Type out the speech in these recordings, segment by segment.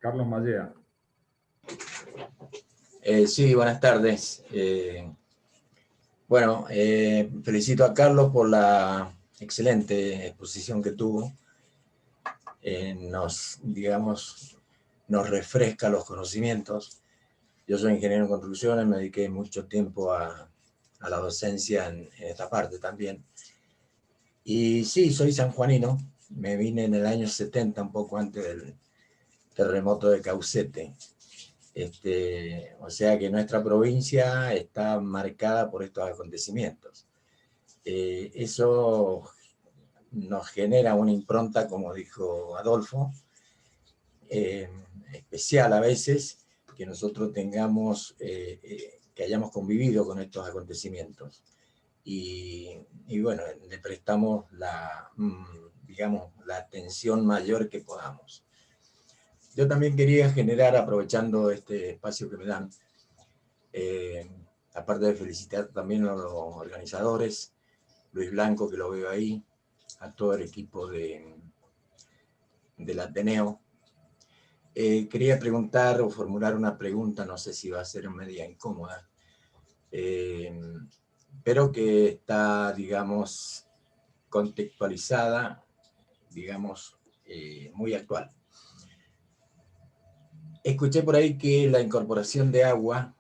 Carlos Mallea. Sí, buenas tardes. Felicito a Carlos por la excelente exposición que tuvo. Nos refresca los conocimientos. Yo soy ingeniero en construcciones, me dediqué mucho tiempo a la docencia en esta parte también. Y sí, soy sanjuanino. Me vine en el año 70, un poco antes del terremoto de Caucete. O sea que nuestra provincia está marcada por estos acontecimientos. Eso nos genera una impronta, como dijo Adolfo, especial a veces, que nosotros tengamos, que hayamos convivido con estos acontecimientos. Y bueno, le prestamos la atención mayor que podamos. Yo también quería generar, aprovechando este espacio que me dan, aparte de felicitar también a los organizadores, Luis Blanco, que lo veo ahí, a todo el equipo del Ateneo. Quería preguntar o formular una pregunta, no sé si va a ser media incómoda, pero que está, digamos, contextualizada, digamos, muy actual. Escuché por ahí que la incorporación de agua,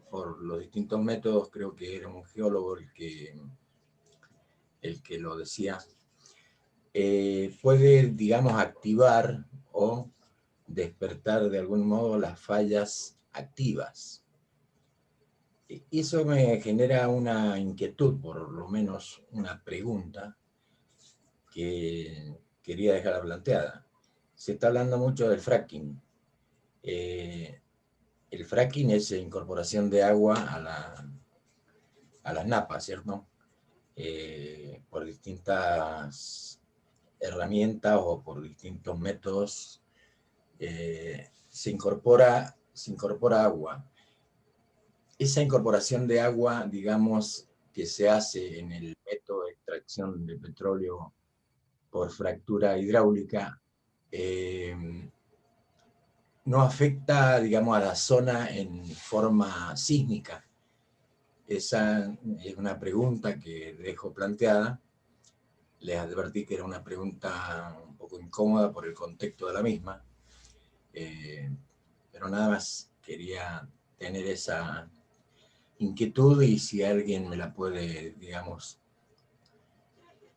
por los distintos métodos, creo que era un geólogo el que lo decía, puede, digamos, activar o despertar de algún modo las fallas activas. Eso me genera una inquietud, por lo menos una pregunta que quería dejar planteada. Se está hablando mucho del fracking. El fracking es incorporación de agua a las napas, ¿cierto? Por distintas herramientas o por distintos métodos se incorpora agua. Esa incorporación de agua, digamos, que se hace en el método de extracción de petróleo por fractura hidráulica, no afecta, digamos, a la zona en forma sísmica. Esa es una pregunta que dejo planteada. Les advertí que era una pregunta un poco incómoda por el contexto de la misma, pero nada más quería tener esa inquietud y si alguien me la puede, digamos,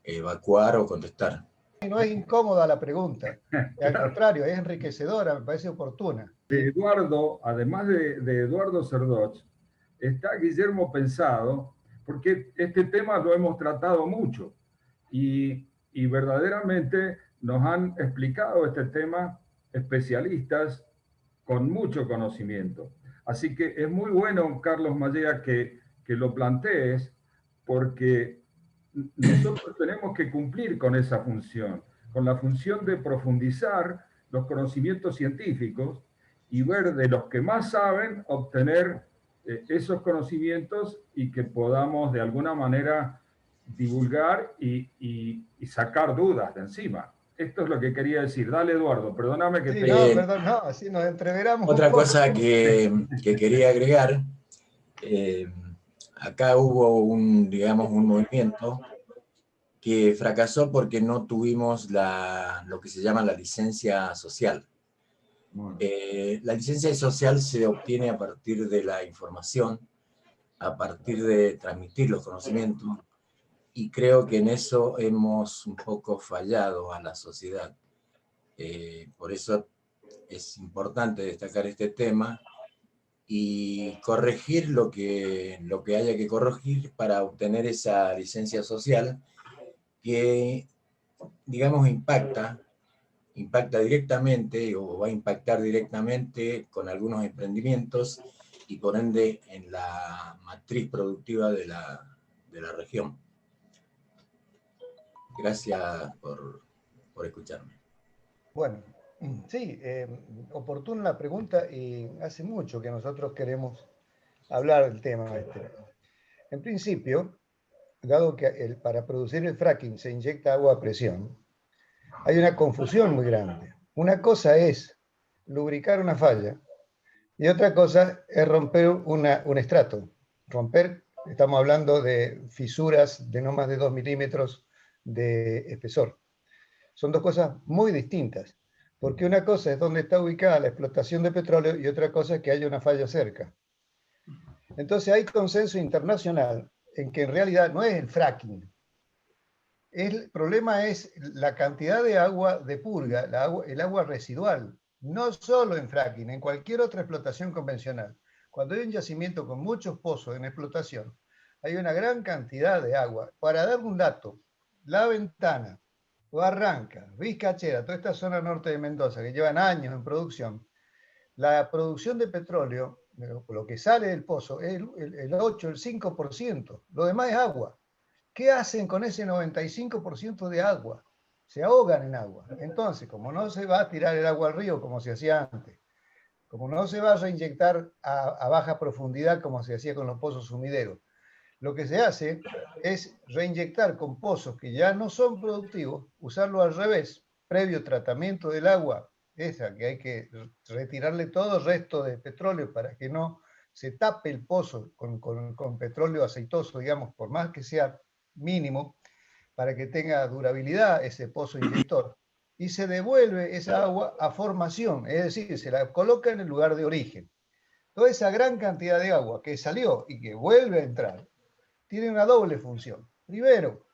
evacuar o contestar. No es incómoda la pregunta, al contrario, es enriquecedora, me parece oportuna. De Eduardo, además de Eduardo Cerdoch, está Guillermo Pensado, porque este tema lo hemos tratado mucho y verdaderamente nos han explicado este tema especialistas con mucho conocimiento. Así que es muy bueno, Carlos Mallea, que lo plantees, porque nosotros tenemos que cumplir con esa función, con la función de profundizar los conocimientos científicos y ver de los que más saben obtener esos conocimientos y que podamos de alguna manera divulgar y sacar dudas de encima. Esto es lo que quería decir. Dale, Eduardo, perdóname que sí, no, perdón, no, así nos entreveramos. Otra cosa que quería agregar, acá hubo un movimiento que fracasó porque no tuvimos lo que se llama la licencia social. La licencia social se obtiene a partir de la información, a partir de transmitir los conocimientos, y creo que en eso hemos un poco fallado a la sociedad. Por eso es importante destacar este tema y corregir lo que haya que corregir para obtener esa licencia social que, digamos, impacta directamente o va a impactar directamente con algunos emprendimientos y por ende en la matriz productiva de la región. Gracias por escucharme. Bueno, sí, oportuna la pregunta y hace mucho que nosotros queremos hablar del tema. En principio, dado que para producir el fracking se inyecta agua a presión, hay una confusión muy grande. Una cosa es lubricar una falla y otra cosa es romper un estrato. Romper, estamos hablando de fisuras de no más de 2 milímetros de espesor. Son dos cosas muy distintas, porque una cosa es donde está ubicada la explotación de petróleo y otra cosa es que haya una falla cerca. Entonces hay consenso internacional en que en realidad no es el fracking. El problema es la cantidad de agua de purga, el agua residual. No solo en fracking, en cualquier otra explotación convencional. Cuando hay un yacimiento con muchos pozos en explotación, hay una gran cantidad de agua. Para dar un dato, La Ventana, Barranca, Vizcachera, toda esta zona norte de Mendoza, que llevan años en producción, la producción de petróleo, lo que sale del pozo, es el 8, el 5%. Lo demás es agua. ¿Qué hacen con ese 95% de agua? Se ahogan en agua. Entonces, como no se va a tirar el agua al río como se hacía antes, como no se va a reinyectar a baja profundidad como se hacía con los pozos sumideros, lo que se hace es reinyectar con pozos que ya no son productivos, usarlo al revés, previo tratamiento del agua, esa que hay que retirarle todo el resto de petróleo para que no se tape el pozo con petróleo aceitoso, digamos, por más que sea mínimo, para que tenga durabilidad ese pozo inyector. Y se devuelve esa agua a formación, es decir, se la coloca en el lugar de origen. Toda esa gran cantidad de agua que salió y que vuelve a entrar, tiene una doble función. Primero,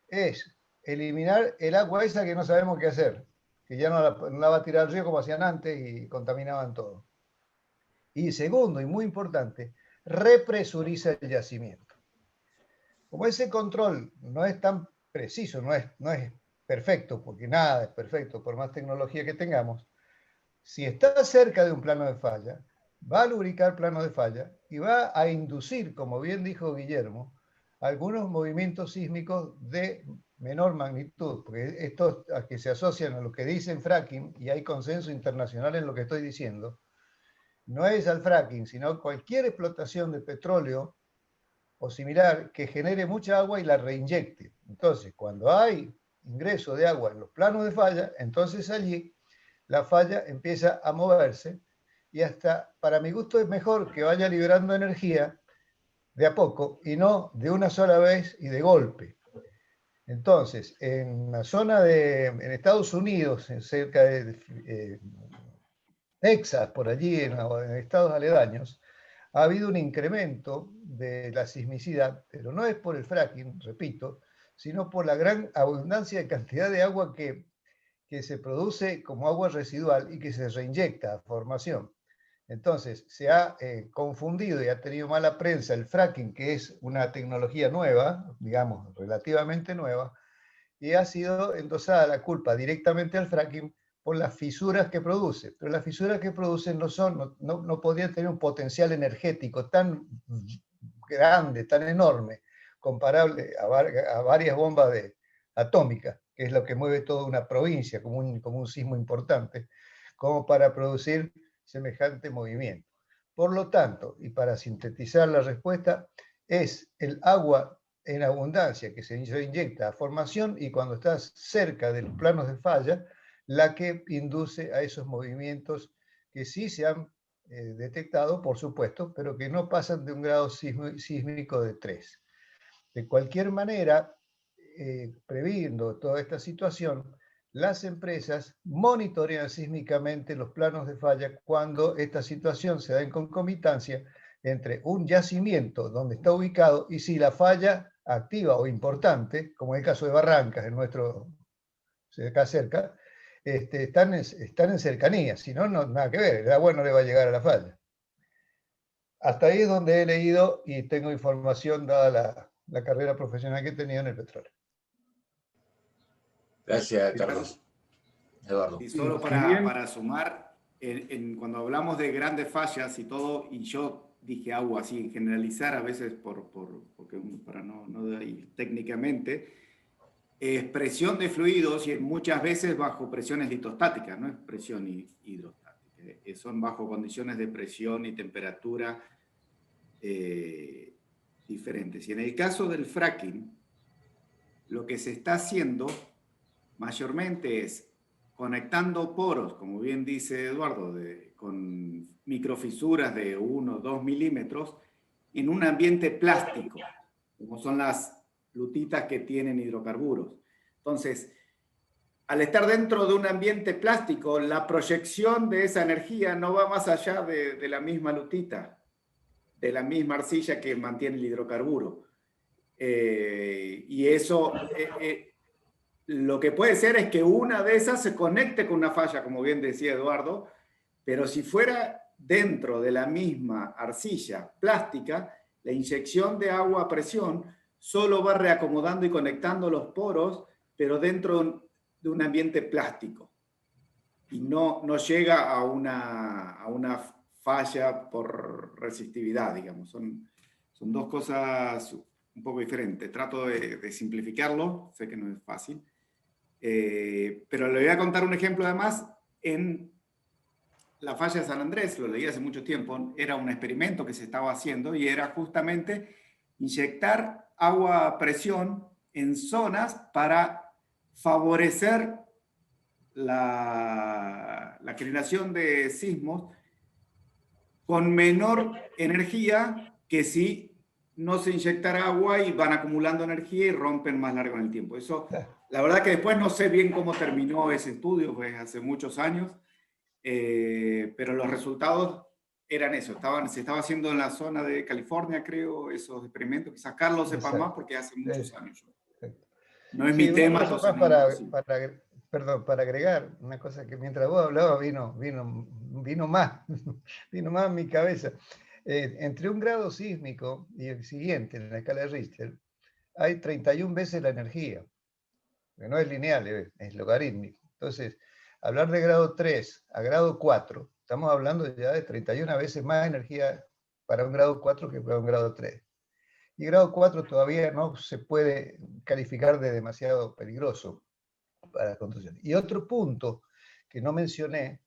es eliminar el agua esa que no sabemos qué hacer, que ya no la va a tirar al río como hacían antes y contaminaban todo. Y segundo, y muy importante, represuriza el yacimiento. Como ese control no es tan preciso, no es perfecto, porque nada es perfecto por más tecnología que tengamos, si está cerca de un plano de falla, va a lubricar plano de falla y va a inducir, como bien dijo Guillermo, algunos movimientos sísmicos de menor magnitud, porque estos que se asocian a lo que dicen fracking, y hay consenso internacional en lo que estoy diciendo, no es al fracking, sino cualquier explotación de petróleo o similar que genere mucha agua y la reinyecte. Entonces, cuando hay ingreso de agua en los planos de falla, entonces allí la falla empieza a moverse y hasta, para mi gusto, es mejor que vaya liberando energía de a poco y no de una sola vez y de golpe. Entonces, en la zona en Estados Unidos, cerca de Texas, por allí, en estados aledaños, ha habido un incremento de la sismicidad, pero no es por el fracking, repito, sino por la gran abundancia de cantidad de agua que se produce como agua residual y que se reinyecta a formación. Entonces, se ha confundido y ha tenido mala prensa el fracking, que es una tecnología nueva, digamos, relativamente nueva, y ha sido endosada la culpa directamente al fracking por las fisuras que produce. Pero las fisuras que producen no podrían tener un potencial energético tan grande, tan enorme, comparable a varias bombas atómicas, que es lo que mueve toda una provincia como un sismo importante, como para producir semejante movimiento. Por lo tanto, y para sintetizar la respuesta, es el agua en abundancia que se inyecta a formación y cuando estás cerca de los planos de falla, la que induce a esos movimientos que sí se han detectado, por supuesto, pero que no pasan de un grado sísmico de 3. De cualquier manera, previendo toda esta situación, las empresas monitorean sísmicamente los planos de falla cuando esta situación se da en concomitancia entre un yacimiento donde está ubicado y si la falla activa o importante, como es el caso de Barrancas, en nuestro, acá cerca, están en cercanía, si no, nada que ver, el agua no le va a llegar a la falla. Hasta ahí es donde he leído y tengo información dada la carrera profesional que he tenido en el petróleo. Gracias, Carlos. Eduardo. Y solo para sumar, cuando hablamos de grandes fallas y todo, y yo dije agua así, generalizar a veces porque para no ir técnicamente, es presión de fluidos y muchas veces bajo presiones litostáticas, no es presión hidrostática, son bajo condiciones de presión y temperatura diferentes. Y en el caso del fracking, lo que se está haciendo mayormente es conectando poros, como bien dice Eduardo, con microfisuras de 1 o 2 milímetros, en un ambiente plástico, como son las lutitas que tienen hidrocarburos. Entonces, al estar dentro de un ambiente plástico, la proyección de esa energía no va más allá de la misma lutita, de la misma arcilla que mantiene el hidrocarburo. Y eso, lo que puede ser es que una de esas se conecte con una falla, como bien decía Eduardo, pero si fuera dentro de la misma arcilla plástica, la inyección de agua a presión solo va reacomodando y conectando los poros, pero dentro de un ambiente plástico. Y no llega a una falla por resistividad, digamos. Son dos cosas un poco diferentes. Trato de simplificarlo, sé que no es fácil. Pero le voy a contar un ejemplo además en la falla de San Andrés, lo leí hace mucho tiempo, era un experimento que se estaba haciendo y era justamente inyectar agua a presión en zonas para favorecer la generación de sismos con menor energía que si no se inyectara agua y van acumulando energía y rompen más largo en el tiempo. Eso, la verdad que después no sé bien cómo terminó ese estudio, pues hace muchos años, pero los resultados eran eso. Se estaba haciendo en la zona de California, creo, esos experimentos. Quizás Carlos sepa más porque hace muchos años. No es mi tema. Entonces, para agregar una cosa que mientras vos hablabas vino más en mi cabeza. Entre un grado sísmico y el siguiente en la escala de Richter hay 31 veces la energía, que no es lineal, es logarítmico. Entonces, hablar de grado 3 a grado 4, estamos hablando ya de 31 veces más energía para un grado 4 que para un grado 3. Y grado 4 todavía no se puede calificar de demasiado peligroso para la construcción. Y otro punto que no mencioné,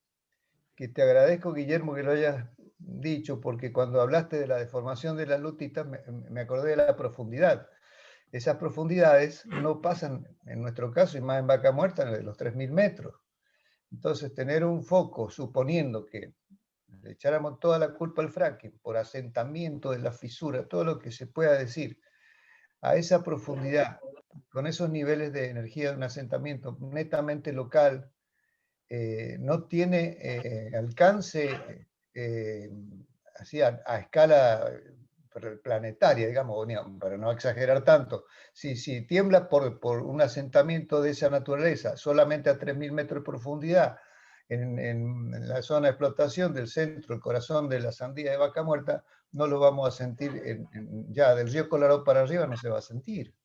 que te agradezco, Guillermo, que lo hayas dicho, porque cuando hablaste de la deformación de las lutitas, me acordé de la profundidad. Esas profundidades no pasan, en nuestro caso, y más en Vaca Muerta, de los 3.000 metros. Entonces, tener un foco, suponiendo que le echáramos toda la culpa al fracking por asentamiento de la fisura, todo lo que se pueda decir, a esa profundidad, con esos niveles de energía de un asentamiento netamente local, no tiene alcance así a escala planetaria, digamos, para no exagerar tanto. Si tiembla por un asentamiento de esa naturaleza, solamente a 3.000 metros de profundidad, en la zona de explotación del centro, el corazón de la sandía de Vaca Muerta, no lo vamos a sentir, ya del río Colorado para arriba no se va a sentir.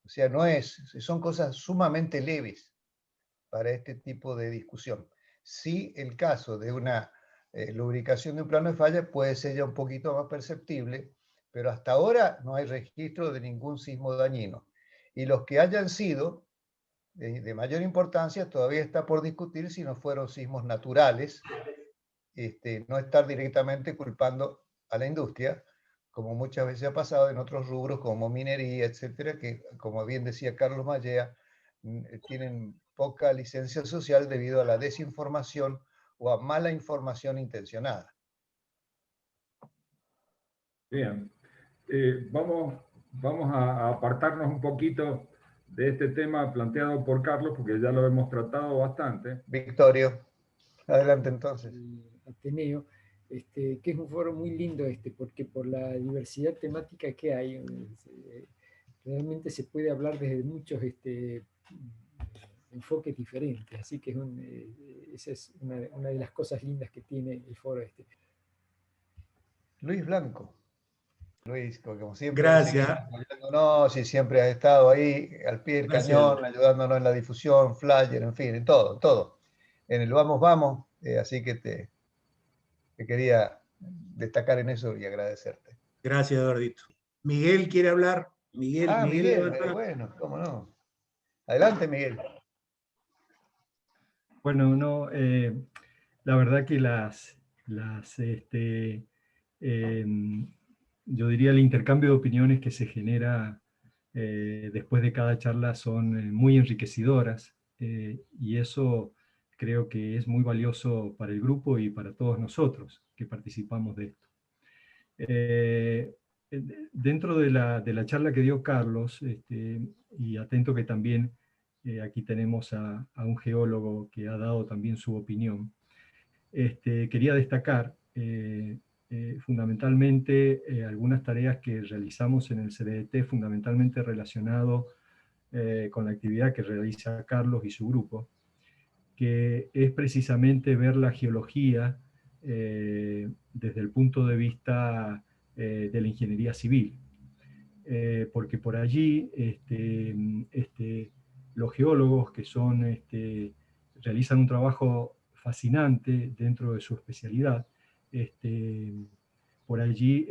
O sea, son cosas sumamente leves para este tipo de discusión. Sí, el caso de una lubricación de un plano de falla puede ser ya un poquito más perceptible, pero hasta ahora no hay registro de ningún sismo dañino. Y los que hayan sido de mayor importancia todavía está por discutir si no fueron sismos naturales, no estar directamente culpando a la industria, como muchas veces ha pasado en otros rubros como minería, etcétera, que, como bien decía Carlos Mallea, tienen poca licencia social debido a la desinformación o a mala información intencionada. Bien, vamos a apartarnos un poquito de este tema planteado por Carlos, porque ya lo hemos tratado bastante. Victorio, adelante entonces. Ateneo, que es un foro muy lindo porque por la diversidad temática que hay, realmente se puede hablar desde muchos enfoques diferentes, así que esa es una de las cosas lindas que tiene el foro Luis Blanco. Luis, como siempre. Gracias. Ayudándonos y siempre has estado ahí al pie del cañón, ayudándonos en la difusión, flyer, en fin, en todo. En el vamos, así que te quería destacar en eso y agradecerte. Gracias, Eduardito. Miguel quiere hablar. Miguel, bueno, cómo no. Adelante, Miguel. Bueno, no, la verdad que yo diría el intercambio de opiniones que se genera después de cada charla son muy enriquecedoras y eso creo que es muy valioso para el grupo y para todos nosotros que participamos de esto. Dentro de la charla que dio Carlos, y atento que también aquí tenemos a un geólogo que ha dado también su opinión, quería destacar fundamentalmente algunas tareas que realizamos en el CDT, fundamentalmente relacionado con la actividad que realiza Carlos y su grupo, que es precisamente ver la geología desde el punto de vista de la ingeniería civil. Porque por allí los geólogos que realizan un trabajo fascinante dentro de su especialidad, por allí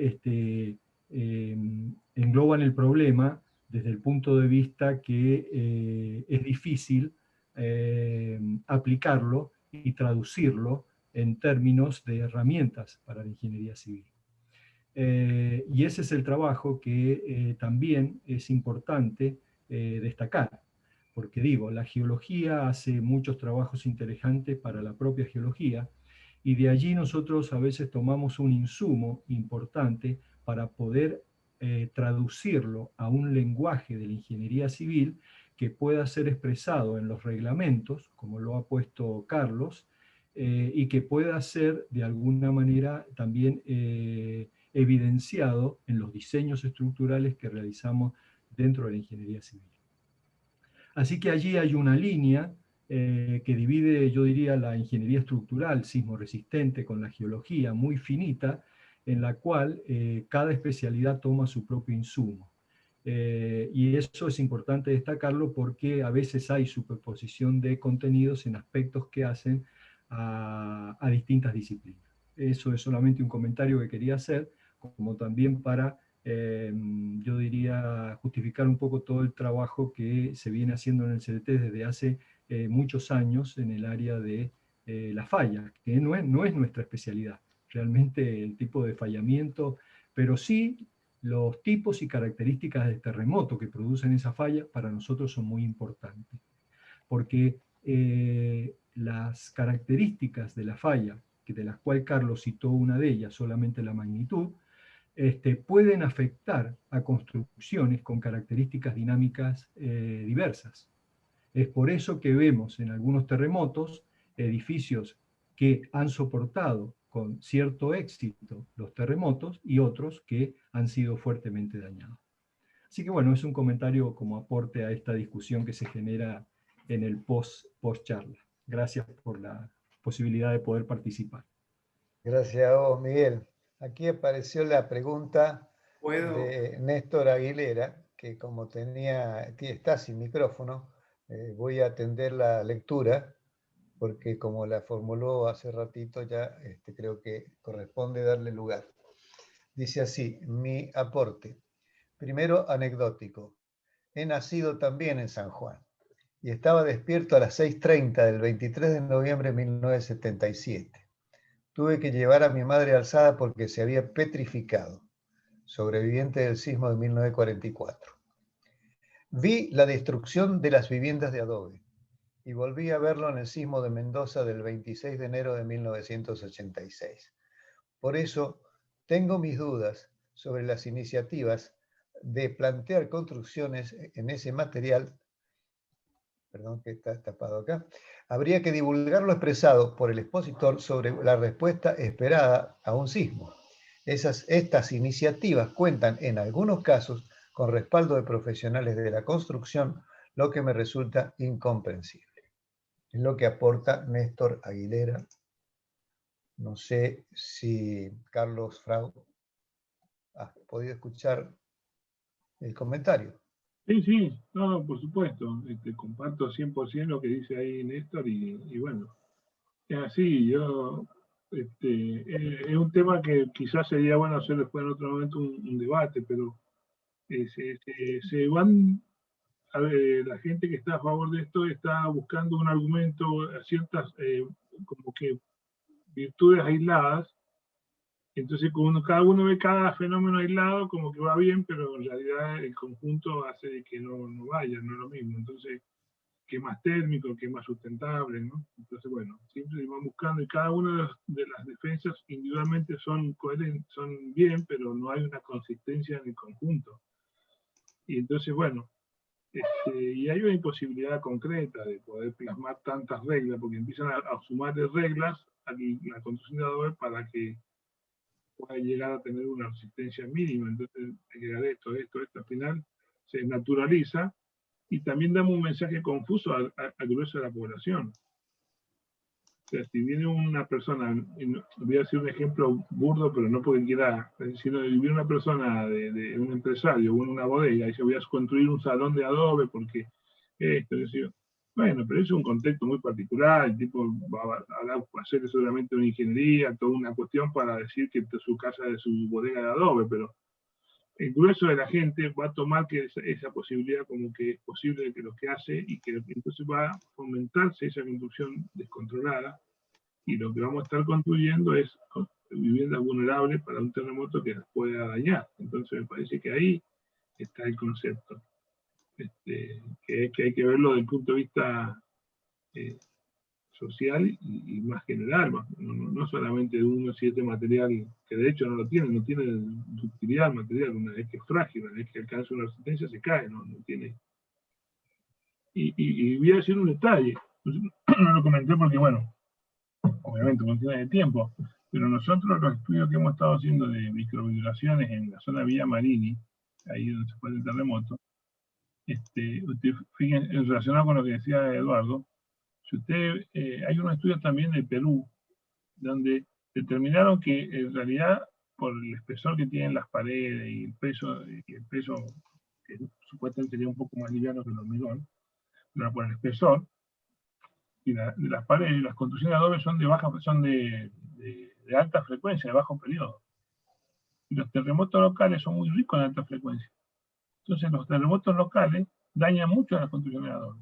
engloban el problema desde el punto de vista que es difícil aplicarlo y traducirlo en términos de herramientas para la ingeniería civil. Y ese es el trabajo que también es importante destacar, porque digo, la geología hace muchos trabajos interesantes para la propia geología, y de allí nosotros a veces tomamos un insumo importante para poder traducirlo a un lenguaje de la ingeniería civil que pueda ser expresado en los reglamentos, como lo ha puesto Carlos, y que pueda ser de alguna manera también evidenciado en los diseños estructurales que realizamos dentro de la ingeniería civil. Así que allí hay una línea que divide, yo diría, la ingeniería estructural sismo resistente con la geología muy finita, en la cual cada especialidad toma su propio insumo. Y eso es importante destacarlo porque a veces hay superposición de contenidos en aspectos que hacen a distintas disciplinas. Eso es solamente un comentario que quería hacer, como también para, yo diría, justificar un poco todo el trabajo que se viene haciendo en el CDT desde hace muchos años en el área de la falla, que no es nuestra especialidad, realmente el tipo de fallamiento, pero sí los tipos y características del terremoto que producen esa falla para nosotros son muy importantes, porque las características de la falla, de las cuales Carlos citó una de ellas, solamente la magnitud, pueden afectar a construcciones con características dinámicas diversas. Es por eso que vemos en algunos terremotos edificios que han soportado con cierto éxito los terremotos y otros que han sido fuertemente dañados. Así que bueno, es un comentario como aporte a esta discusión que se genera en el post charla. Gracias por la posibilidad de poder participar. Gracias a vos, Miguel. Aquí apareció la pregunta de Néstor Aguilera, que como está sin micrófono, voy a atender la lectura, porque como la formuló hace ratito ya, creo que corresponde darle lugar. Dice así, mi aporte. Primero, anecdótico. He nacido también en San Juan y estaba despierto a las 6:30 del 23 de noviembre de 1977. Tuve que llevar a mi madre alzada porque se había petrificado, sobreviviente del sismo de 1944. Vi la destrucción de las viviendas de adobe y volví a verlo en el sismo de Mendoza del 26 de enero de 1986. Por eso, tengo mis dudas sobre las iniciativas de plantear construcciones en ese material. Perdón que está tapado acá. Habría que divulgar lo expresado por el expositor sobre la respuesta esperada a un sismo. Estas iniciativas cuentan en algunos casos con respaldo de profesionales de la construcción, lo que me resulta incomprensible. Es lo que aporta Néstor Aguilera. No sé si Carlos Frau ha podido escuchar el comentario. Sí, no, por supuesto, comparto 100% lo que dice ahí Néstor y bueno, es así, es un tema que quizás sería bueno hacer después en otro momento un debate, pero se van, a ver, la gente que está a favor de esto está buscando un argumento a ciertas como que virtudes aisladas. Entonces, cada uno ve cada fenómeno aislado como que va bien, pero en realidad el conjunto hace que no vaya, no es lo mismo. Entonces, qué más térmico, qué más sustentable, ¿no? Entonces, bueno, siempre se van buscando y cada una de las defensas individualmente son coherentes, son bien, pero no hay una consistencia en el conjunto. Y entonces, bueno, y hay una imposibilidad concreta de poder plasmar tantas reglas, porque empiezan a sumar de reglas a la construcción de adobe para que pueda llegar a tener una resistencia mínima. Entonces, hay que dar esto, al final se naturaliza y también damos un mensaje confuso al grueso de la población. O sea, si viene una persona, voy a decir un ejemplo burdo, pero no porque quiera, sino si viene una persona de un empresario o una bodega y dice voy a construir un salón de adobe porque esto, yo, bueno, pero eso es un contexto muy particular, el tipo va a hacer seguramente una ingeniería, toda una cuestión para decir que su casa es su bodega de adobe, pero el grueso de la gente va a tomar que esa posibilidad como que es posible que lo que hace y que entonces va a fomentarse esa construcción descontrolada y lo que vamos a estar construyendo es viviendas vulnerables para un terremoto que las pueda dañar. Entonces me parece que ahí está el concepto, que hay que verlo desde el punto de vista social y más general, no solamente de uno si este material, que de hecho no tiene ductilidad material, una vez que es frágil, una vez que alcanza una resistencia se cae, no tiene. Y voy a decir un detalle, no lo comenté porque bueno, obviamente no tiene de tiempo, pero nosotros los estudios que hemos estado haciendo de microvibraciones en la zona Villa Marini, ahí donde se fue el terremoto, usted fíjense, relacionado con lo que decía Eduardo, si usted, hay unos estudios también de Perú, donde determinaron que en realidad, por el espesor que tienen las paredes y el peso que supuestamente sería un poco más liviano que el hormigón, pero por el espesor, y de las paredes, las construcciones de adobe son de alta frecuencia, de bajo periodo. Y los terremotos locales son muy ricos en alta frecuencia. Entonces los terremotos locales dañan mucho a las construcciones de adobe.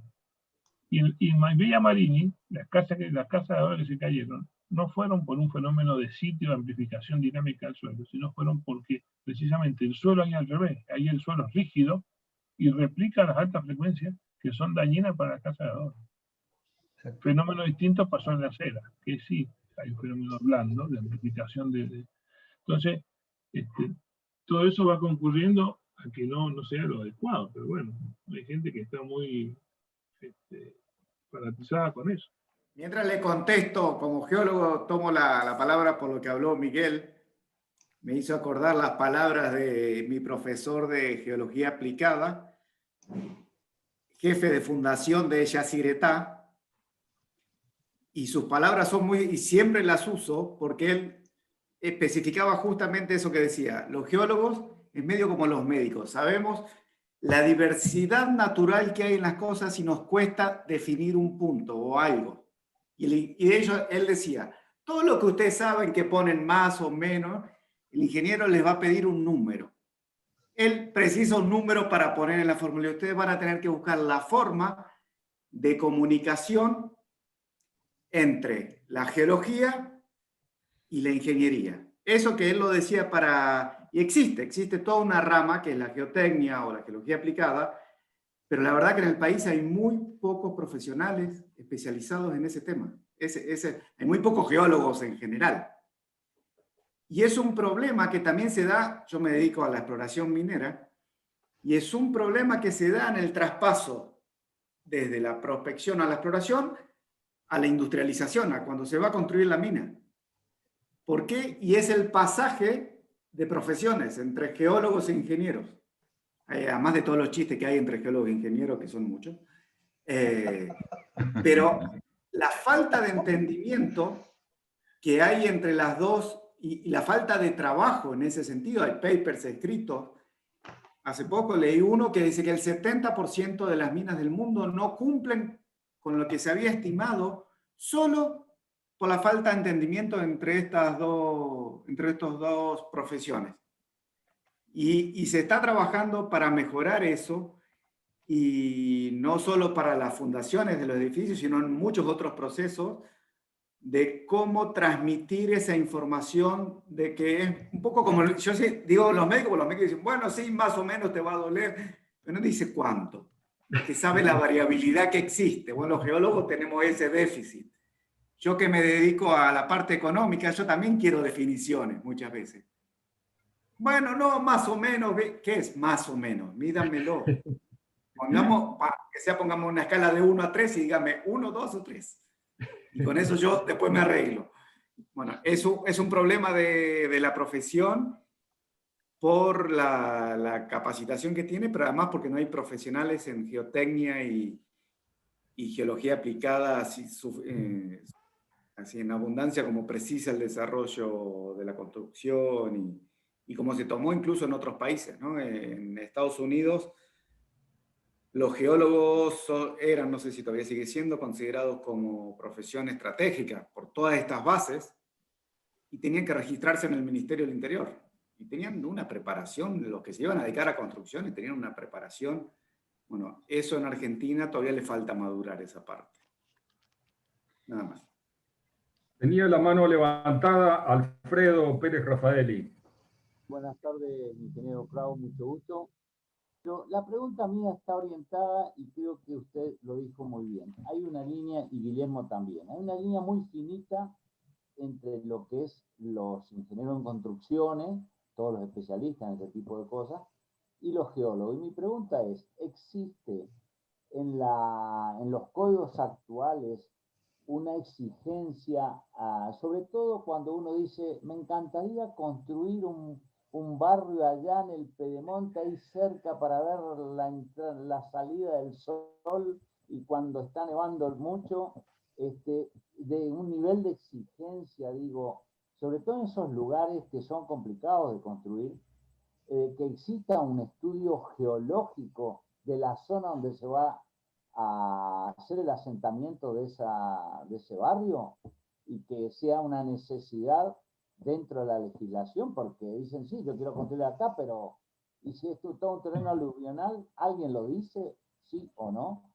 Y en Villa Marini, las casas de adobe que se cayeron, no fueron por un fenómeno de sitio de amplificación dinámica del suelo, sino fueron porque precisamente el suelo ahí al revés, ahí el suelo es rígido y replica las altas frecuencias que son dañinas para la casa de adobe. Fenómeno distinto pasó en la acera, que sí, hay un fenómeno blando de amplificación Entonces, todo eso va concurriendo a que no sea lo adecuado, pero bueno, hay gente que está muy fanatizada con eso. Mientras le contesto, como geólogo, tomo la palabra por lo que habló Miguel. Me hizo acordar las palabras de mi profesor de Geología Aplicada, jefe de fundación de Yacyretá, y sus palabras son y siempre las uso porque él especificaba justamente eso que decía. Los geólogos es medio como los médicos, sabemos la diversidad natural que hay en las cosas y nos cuesta definir un punto o algo. Y de ello él decía, todo lo que ustedes saben que ponen más o menos, el ingeniero les va a pedir un número. Él precisa un número para poner en la fórmula y ustedes van a tener que buscar la forma de comunicación entre la geología y la ingeniería. Eso que él lo decía y existe toda una rama que es la geotecnia o la geología aplicada, pero la verdad que en el país hay muy pocos profesionales especializados en ese tema. Hay muy pocos geólogos en general. Y es un problema que también se da, yo me dedico a la exploración minera, y es un problema que se da en el traspaso desde la prospección a la exploración a la industrialización, a cuando se va a construir la mina. ¿Por qué? Y es el pasaje de profesiones entre geólogos e ingenieros. Además de todos los chistes que hay entre geólogos e ingenieros, que son muchos. Pero la falta de entendimiento que hay entre las dos y la falta de trabajo en ese sentido, hay papers escritos. Hace poco leí uno que dice que el 70% de las minas del mundo no cumplen con lo que se había estimado solo por la falta de entendimiento entre estas dos profesiones. Y se está trabajando para mejorar eso, y no solo para las fundaciones de los edificios, sino en muchos otros procesos de cómo transmitir esa información, de que es un poco como, yo digo los médicos dicen, bueno, sí, más o menos te va a doler, pero no dice cuánto. que sabe la variabilidad que existe. Bueno, los geólogos tenemos ese déficit. Yo que me dedico a la parte económica, yo también quiero definiciones muchas veces. Bueno, no, más o menos. ¿Qué es más o menos? Mídanmelo. Pongamos, pongamos una escala de 1 a 3 y dígame 1, 2 o 3. Y con eso yo después me arreglo. Bueno, eso es un problema de la profesión por la capacitación que tiene, pero además porque no hay profesionales en geotecnia y geología aplicada así en abundancia como precisa el desarrollo de la construcción y como se tomó incluso en otros países, ¿no? En Estados Unidos, los geólogos eran, no sé si todavía sigue siendo, considerados como profesión estratégica por todas estas bases y tenían que registrarse en el Ministerio del Interior. Y tenían una preparación, los que se iban a dedicar a construcciones tenían una preparación. Bueno, eso en Argentina todavía le falta madurar esa parte. Nada más. Tenía la mano levantada Alfredo Pérez Rafaeli. Buenas tardes, ingeniero Krau, mucho gusto. Pero la pregunta mía está orientada y creo que usted lo dijo muy bien. Hay una línea, y Guillermo también, hay una línea muy finita entre lo que es los ingenieros en construcciones, todos los especialistas en ese tipo de cosas, y los geólogos. Y mi pregunta es, ¿existe en los códigos actuales una exigencia, sobre todo cuando uno dice, me encantaría construir un barrio allá en el Pedemonte, ahí cerca, para ver la salida del sol y cuando está nevando mucho, de un nivel de exigencia, digo, sobre todo en esos lugares que son complicados de construir, que exista un estudio geológico de la zona donde se va a hacer el asentamiento de ese barrio y que sea una necesidad dentro de la legislación, porque dicen, sí, yo quiero construir acá, pero ¿y si es todo un terreno aluvional? ¿Alguien lo dice, sí o no?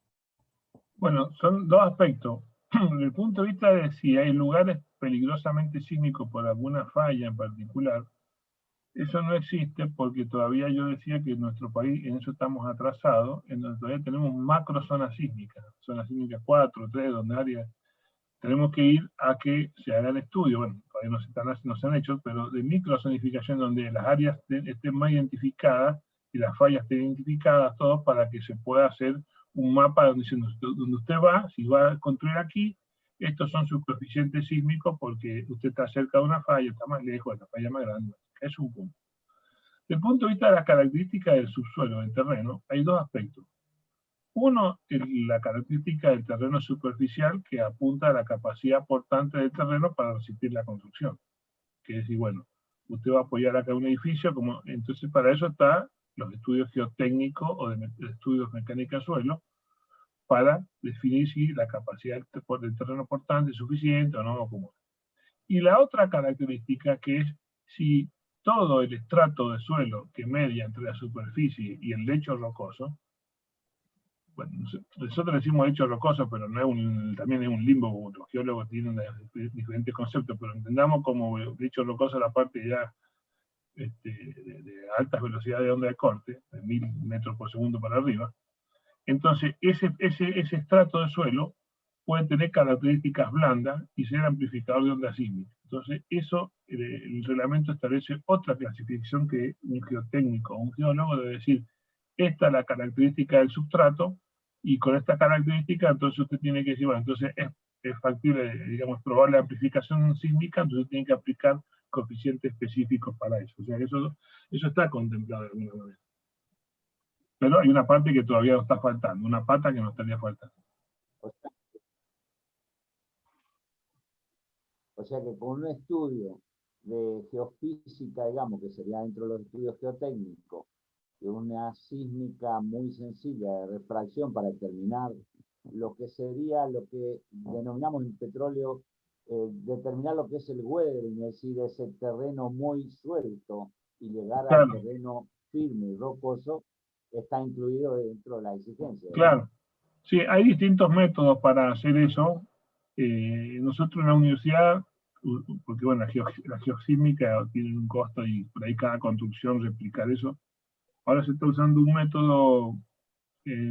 Bueno, son dos aspectos. Desde el punto de vista de si hay lugares peligrosamente sísmicos por alguna falla en particular, eso no existe porque todavía yo decía que en nuestro país en eso estamos atrasados, en donde todavía tenemos macro zonas sísmicas 4, 3, donde áreas. Tenemos que ir a que se hagan estudios, bueno, todavía no se han hecho, pero de microzonificación donde las áreas estén más identificadas y las fallas estén identificadas, todos para que se pueda hacer un mapa donde usted va, si va a construir aquí, estos son sus coeficientes sísmicos porque usted está cerca de una falla, está más lejos de la falla más grande. Es un punto. Desde el punto de vista de las características del subsuelo, del terreno, hay dos aspectos. Uno, la característica del terreno superficial que apunta a la capacidad portante del terreno para resistir la construcción. Que es decir, bueno, usted va a apoyar acá un edificio, entonces para eso están los estudios geotécnicos o de estudios mecánica suelo, para definir si la capacidad del terreno portante es suficiente o no. Y la otra característica que es si todo el estrato de suelo que media entre la superficie y el lecho rocoso, bueno, nosotros decimos lecho rocoso, pero no es también es un limbo, como los geólogos tienen diferentes conceptos, pero entendamos como lecho rocoso la parte ya de altas velocidades de onda de corte, de 1000 metros por segundo para arriba. Entonces, ese estrato de suelo puede tener características blandas y ser amplificador de onda sísmica. Entonces, eso, el reglamento establece otra clasificación que un geotécnico o un geólogo debe decir, esta es la característica del substrato, y con esta característica, entonces usted tiene que decir, bueno, entonces es factible, digamos, probar la amplificación sísmica, entonces tiene que aplicar coeficientes específicos para eso. O sea, eso está contemplado de alguna manera. Pero hay una parte que todavía nos está faltando, una pata que nos estaría faltando. O sea que con un estudio de geofísica, digamos, que sería dentro de los estudios geotécnicos, de una sísmica muy sencilla de refracción para determinar lo que sería lo que denominamos en petróleo, determinar lo que es el weathering, es decir, ese terreno muy suelto y llegar al terreno firme y rocoso, está incluido dentro de la exigencia. Claro. Sí, hay distintos métodos para hacer eso. Nosotros en la universidad, porque bueno, la geosísmica tiene un costo y por ahí cada construcción replicar eso. Ahora se está usando un método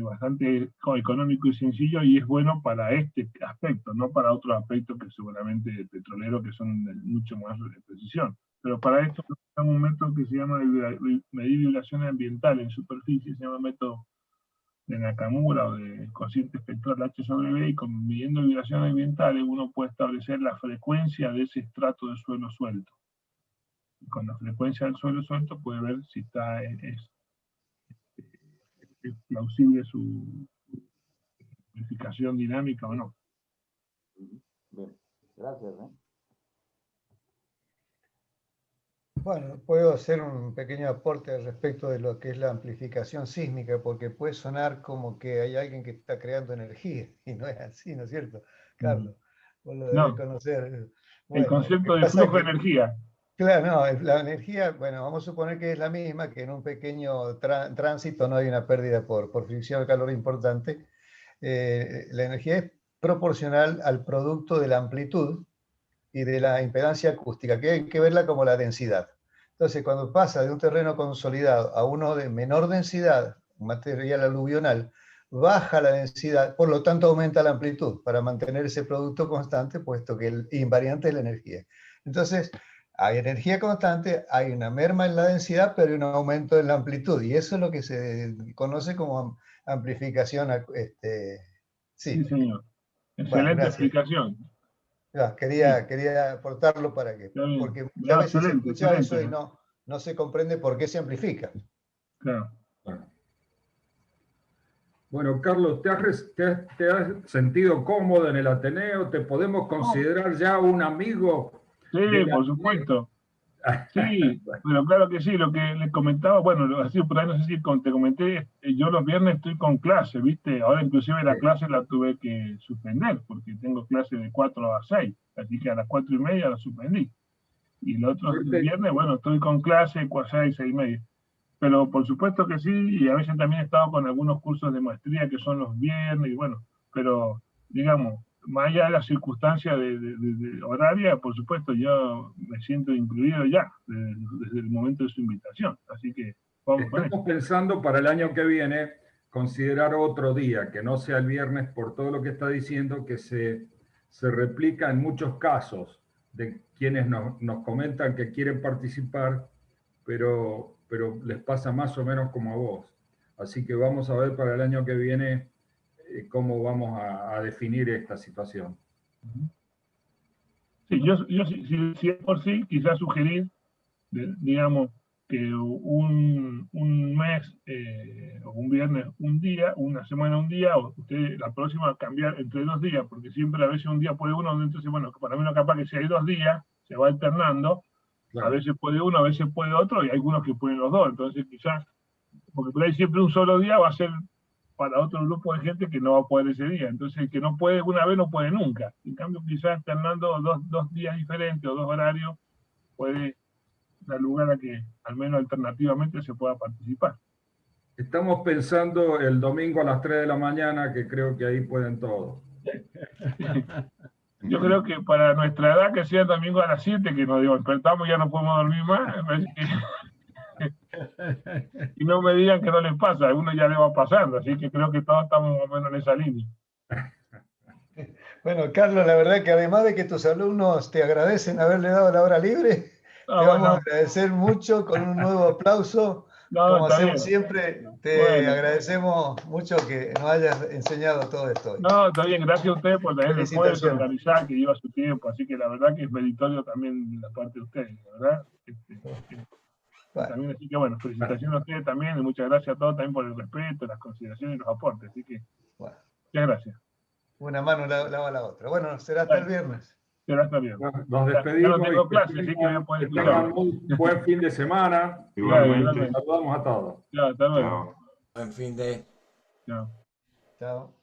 bastante económico y sencillo, y es bueno para este aspecto, no para otros aspectos que seguramente petroleros que son de mucho más de precisión. Pero para esto hay un método que se llama medir vibraciones ambientales en superficie, se llama método de Nakamura o de cociente espectral H/B, y con midiendo vibraciones ambientales uno puede establecer la frecuencia de ese estrato de suelo suelto. Y con la frecuencia del suelo suelto puede ver si está es plausible su verificación dinámica o no. Bien, gracias. Bueno, puedo hacer un pequeño aporte respecto de lo que es la amplificación sísmica, porque puede sonar como que hay alguien que está creando energía, y no es así, ¿no es cierto, Carlos? Vos lo debes conocer. Bueno, el concepto de flujo de energía. Claro, no, la energía, bueno, vamos a suponer que es la misma, que en un pequeño tránsito no hay una pérdida por fricción de calor importante. La energía es proporcional al producto de la amplitud y de la impedancia acústica, que hay que verla como la densidad. Entonces, cuando pasa de un terreno consolidado a uno de menor densidad, un material aluvional, baja la densidad, por lo tanto aumenta la amplitud para mantener ese producto constante, puesto que el invariante es la energía. Entonces, hay energía constante, hay una merma en la densidad, pero hay un aumento en la amplitud, y eso es lo que se conoce como amplificación. Sí, señor. Excelente explicación. Quería aportarlo para que, porque muchas veces se escucha eso y no se comprende por qué se amplifica. Claro. Bueno, Carlos, ¿te has sentido cómodo en el Ateneo? ¿Te podemos considerar ya un amigo? Sí, por supuesto. Sí, pero claro que sí, lo que les comentaba, bueno, así por ahí no sé si te comenté, yo los viernes estoy con clase, ¿viste? Ahora inclusive la clase la tuve que suspender, porque tengo clase de 4 a 6, así que a las 4:30 la suspendí. Y el otro viernes, bueno, estoy con clase 6, 6:30. Pero por supuesto que sí, y a veces también he estado con algunos cursos de maestría que son los viernes, y bueno, pero digamos, más allá de las circunstancias de horaria, por supuesto, yo me siento incluido ya, desde el momento de su invitación. Así que vamos con eso. Estamos pensando para el año que viene considerar otro día, que no sea el viernes, por todo lo que está diciendo, que se replica en muchos casos de quienes nos comentan que quieren participar, pero les pasa más o menos como a vos. Así que vamos a ver para el año que viene cómo vamos a definir esta situación. Sí, si es por sí, quizás sugerir, digamos, que un mes o un viernes un día, una semana un día, o usted la próxima cambiar entre 2 días, porque siempre a veces un día puede uno, entonces bueno, para mí no capaz que si hay 2 días, se va alternando, claro. A veces puede uno, a veces puede otro, y hay algunos que pueden los dos, entonces quizás, porque por ahí siempre un solo día va a ser para otro grupo de gente que no va a poder ese día, entonces el que no puede una vez no puede nunca, en cambio quizás alternando dos días diferentes o 2 horarios puede dar lugar a que al menos alternativamente se pueda participar. Estamos pensando el domingo a las 3 de la mañana, que creo que ahí pueden todos. Yo creo que para nuestra edad, que sea el domingo a las 7, que nos despertamos y ya no podemos dormir más, y no me digan que no les pasa, a uno ya le va pasando, así que creo que todos estamos más o menos en esa línea. Bueno, Carlos, la verdad que además de que tus alumnos te agradecen haberle dado la hora libre, te vamos a agradecer mucho con un nuevo aplauso. Como hacemos siempre, te agradecemos mucho que nos hayas enseñado todo esto. No, está bien, gracias a ustedes por también el esfuerzo, organizar, que lleva su tiempo, así que la verdad que es meritorio también de la parte de ustedes, ¿verdad? También, así que bueno, felicitaciones a ustedes también, y muchas gracias a todos también por el respeto, las consideraciones y los aportes, así que muchas gracias. Una mano lava la otra. Bueno, será hasta el viernes. Será hasta el viernes. Nos despedimos. Ya no tengo clase, así que voy a poder escuchar. Un buen fin de semana. Igualmente. Saludamos a todos. Hasta luego. Buen fin de. Chao. Chao.